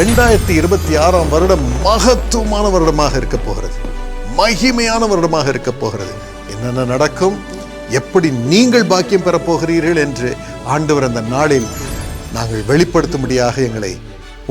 2026 வருடம் மகத்துவமான வருடமாக இருக்க போகிறது, மகிமையான வருடமாக இருக்க போகிறது. என்னென்ன நடக்கும், எப்படி நீங்கள் பாக்கியம் பெறப் போகிறீர்கள் என்று ஆண்டவர் அந்த நாளில் நாங்கள் வெளிப்படுத்தும்படியாக எங்களை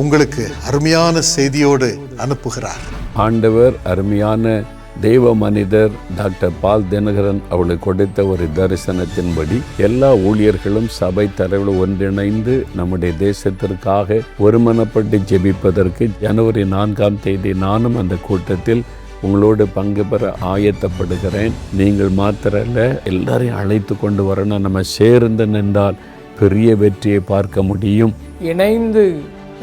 உங்களுக்கு அருமையான செய்தியோடு அனுப்புகிறார். ஆண்டவர் அருமையான தெய்வ மனிதர் டாக்டர் பால் தினகரன் அவளுக்கு கொடுத்த ஒரு தரிசனத்தின்படி எல்லா ஊழியர்களும் சபை தரவில் ஒன்றிணைந்து நம்முடைய தேசத்திற்காக ஒருமனப்பட்டு ஜெபிப்பதற்கு ஜனவரி 4ஆம் தேதி நானும் அந்த கூட்டத்தில் உங்களோடு பங்கு பெற ஆயத்தப்படுகிறேன். நீங்கள் மாத்திரல்ல, எல்லாரையும் அழைத்து கொண்டு வரணும். நம்ம சேர்ந்து நின்றால் பெரிய வெற்றியை பார்க்க முடியும். இணைந்து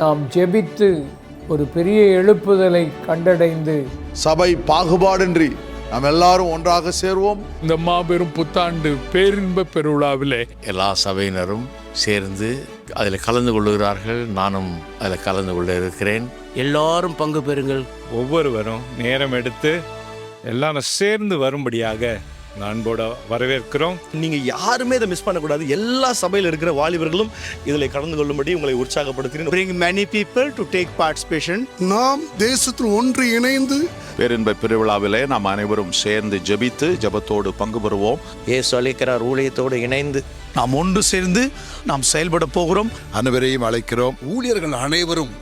நாம் ஜெபித்து ஒரு பெரிய எழுப்புதலை கண்டடைந்து சபை பாகுபாடின்றி நாம் எல்லாரும் ஒன்றாக சேர்வோம். இந்த மாபெரும் புத்தாண்டு பேரின்ப பெருவிழாவிலே எல்லா சபையினரும் சேர்ந்து அதில் கலந்து கொள்ளுகிறார்கள். நானும் அதில் கலந்து கொள்ள இருக்கிறேன். எல்லாரும் பங்கு பெறுங்கள். ஒவ்வொருவரும் நேரம் எடுத்து எல்லாரும் சேர்ந்து வரும்படியாக அன்போட வரவேற்கிறோம். நீங்க யாருமே இதை மிஸ் பண்ணக்கூடாது. எல்லா சபையில் இருக்கிற வாலிபர்களும் இதில் கலந்து கொள்ளும்படி உங்களை உற்சாகப்படுத்துகிறேன். Bring many people to take participation. நாம் தேசத்தில் ஒன்று இணைந்து பேரின்ப பெருவிழாவிலே நாம் அனைவரும் சேர்ந்து ஜெபித்து ஜெபத்தோடு பங்கு பெறுவோம். இயேசு அழைக்கிறார், ஊழியத்தோடு இணைந்து நாம் ஒன்று சேர்ந்து நாம் செயல்பட போகிறோம். அனைவரையும் அழைக்கிறோம். ஊழியர்கள் அனைவரும்